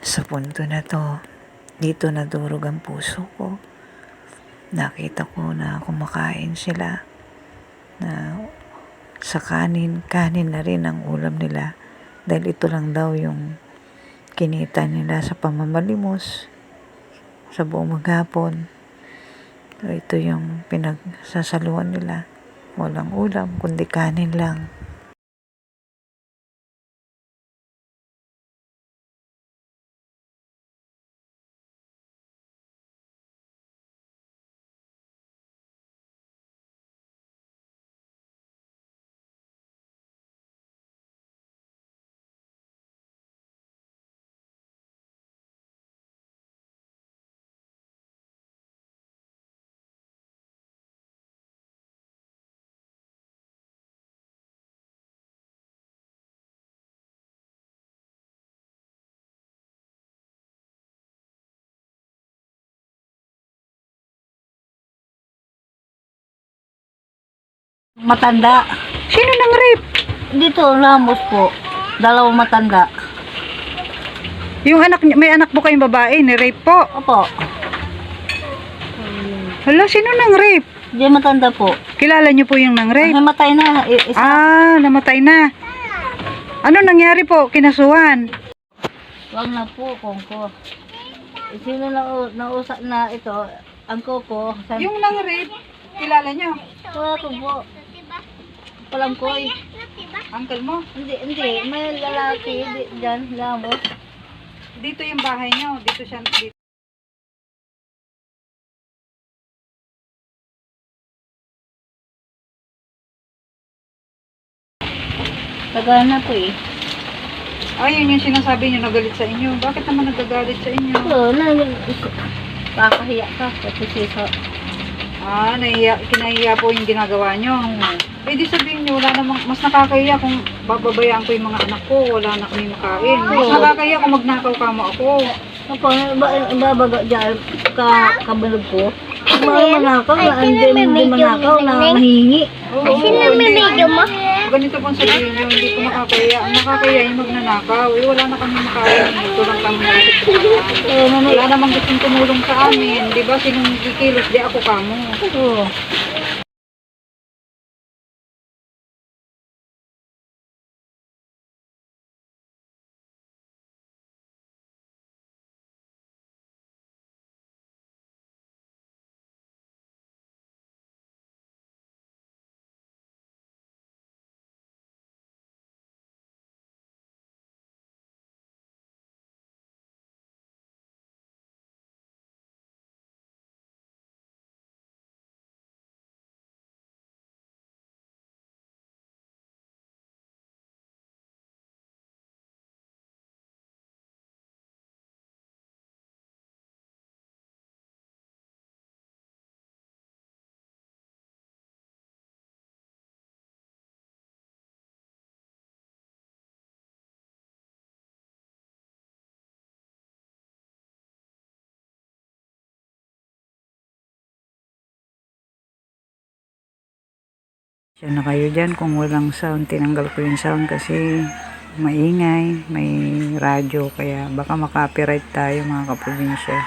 Sa punto na to, dito nadurog ang puso ko. Nakita ko na kumakain sila na sa kanin na rin ang ulam nila dahil ito lang daw yung kinita nila sa pamamalimos sa buong maghapon. So, ito yung pinagsasaluhan nila. Walang ulam kundi kanin lang. Matanda. Sino nang rape? Dito, Ramos po. Dalawang matanda. Yung anak niya, may anak po kayong babae, ni-rape po. Opo. Hala, sino nang rape? Di matanda po. Kilala niyo po yung nang rape? Namatay na. Isa. Namatay na. Ano nangyari po? Kinasuhan? Wag na po, kongko. Sino na nausap na ito? Ang koko. Yung nang rape, kilala niyo? Wala ko po. Palang ko eh. Uncle mo? Hindi. May lalaki dyan. Ramos. Dito yung bahay niyo. Dito siya. Dito. Tagal na po eh. Yun yung sinasabi niyo nagalit sa inyo. Bakit naman nagagalit sa inyo? Oo, kakahiya ka. Kasi sisa. Kinahiya po yung ginagawa niyo. Di sabihin niyo, wala namang, mas nakakahiya kung bababayaan ko yung mga anak ko, wala na kami makain. Mas nakakahiya kung magnakaw kamo ako. Opo, babaga dyan kabalog ko. Mga manakaw na hindi manakaw na mahingi. Sino may video mo? Ganito pong sabihin niyo, hindi ko makakahiya. Ang nakakahiya yung magnanakaw. Wala na kami makain. Ito lang kami nasip. Wala namang gustong tumulong sa amin. Di ba, sinong kikilos, di ako kamo. Oo. Siya na kayo dyan kung walang sound. Tinanggal ko yung sound kasi maingay, may radyo, kaya baka makopyright tayo mga kaprobinsya.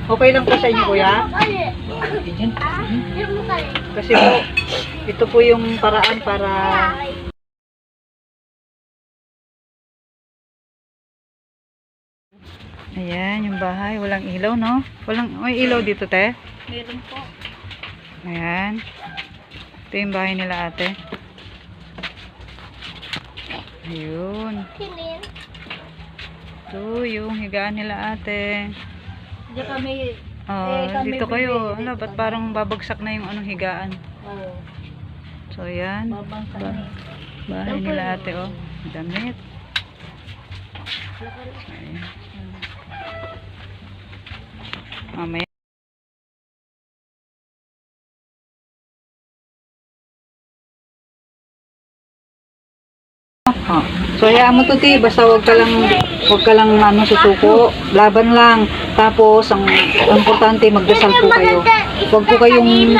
Okay lang po sa inyo, kuya? Kasi po, ito po yung paraan para ayan, yung bahay. Walang ilaw, no? May ilaw dito, te? Meron po. Ayan. Ito yung bahay nila, ate. Ayun. Ito yung higaan nila, ate. Diyan kami. Dito kayo. Ano, ba't parang babagsak na yung anong higaan? Oo. So, ayan. Babangsa Bahay nila, ate, oh. Damit. Ayan. Mamaya. So hayaan mo tuti, basta wag ka lang susuko, laban lang. Tapos ang importante magdasal po kayo. Wag po kayong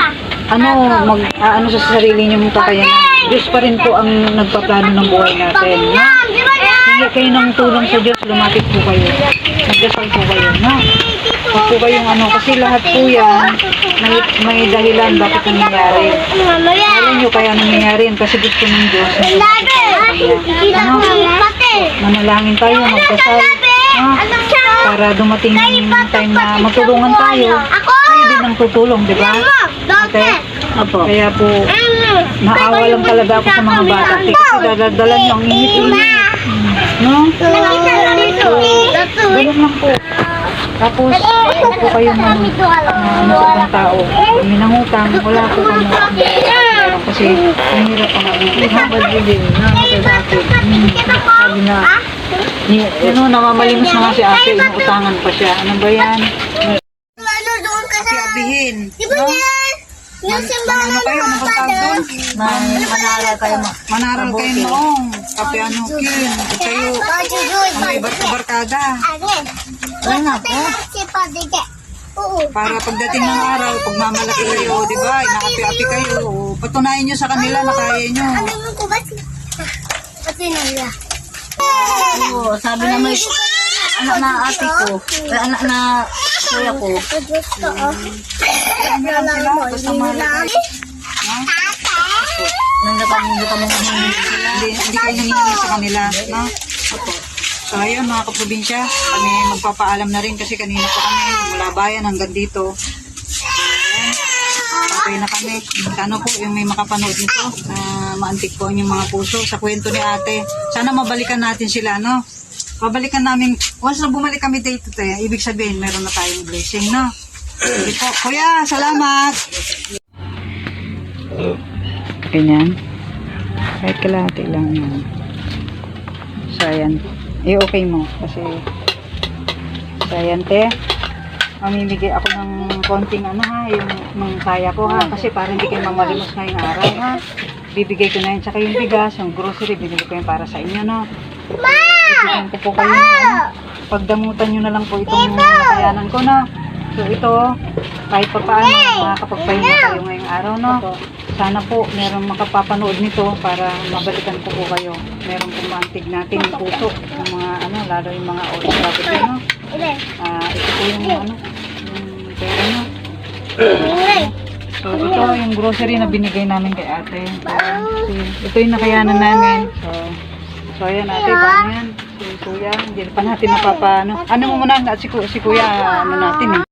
ano sa sarili niyo mong kakayanan. Diyos pa rin po ang nagpaplano ng buhay natin. No? Hindi kayo ng tulong sa Diyos, lumapit po kayo. Magdasal po kayo. No? Huwag po kayong kasi lahat po yan, may dahilan bakit nangyayari. Alam niyo kaya nangyayari yan kasi gusto ng Diyos. Manalangin tayo, magdasal. Para dumating yung time na matulungan tayo, kayo din ang tutulong, di ba? Okay? Opo. Kaya po, naawa lang talaga ako sa mga bata. Kasi dadala niyo ang init-init. No? Ganun lang po. Tapos, huwag po kayo sa ibang tao. Kami nangutang, wala po kami. Kasi, ang hirap ang habad din na matadapit. Sabi na, namamalimos na nga si ate, inuutangan pa siya. Ano ba yan? Si Abihin. No? Ano kayo? Ano bang tawag doon? Manaral kayo. Manaral kayo noong. Kape ano, kin. Kayo, may barkada. Wala na po. Para pagdating ng araw, pag mamalaki kayo, di ba? Inaapi-api kayo. Patunayan nyo sa kanila na kaya nyo. Oo, sabi na may anak na ate ko, anak na kuya ko. Kaya lang sila, basta malaki. Nanggapang mo Hindi kayo nanginginig sa kanila. No? So ayun mga kaprobinsya, kami magpapaalam na rin kasi kanina pa kami mula bayan hanggang dito. Okay na kami. Sana po yung may makapanood nito, maantik po yung mga puso sa kwento ni ate. Sana mabalikan natin sila, no? Babalikan namin, once na bumalik kami dito, ibig sabihin meron na tayong blessing, no? Sige po. Kuya, salamat! Ganyan. Kahit kalahati lang yan. So, ayan. Okay mo. Kasi, so, ayan, te. Mamimigay ako ng konting yung kaya ko, ha. Kasi para hindi kayo mamalimos ngayong araw, ha. Bibigay ko na yun. Tsaka yung bigas, yung grocery, binili ko yun para sa inyo, no. Bibigyan ko po kayo pagdamutan nyo na lang po itong nakayanan ko, no. So, ito, kahit pa paano, makakapagpahinga kayo ngayong araw, no. Sana po merong makapapanood nito para mabalikan ko po kayo. Meron pong maantig natin yung puso ng mga lalo yung mga OFW, no? Ito po yung yung pera nyo. So ito yung grocery na binigay namin kay ate. Ito yung nakayanan namin. So ayan ate, paano yan? Si kuya, hindi pa natin ano mo muna, si kuya, natin eh.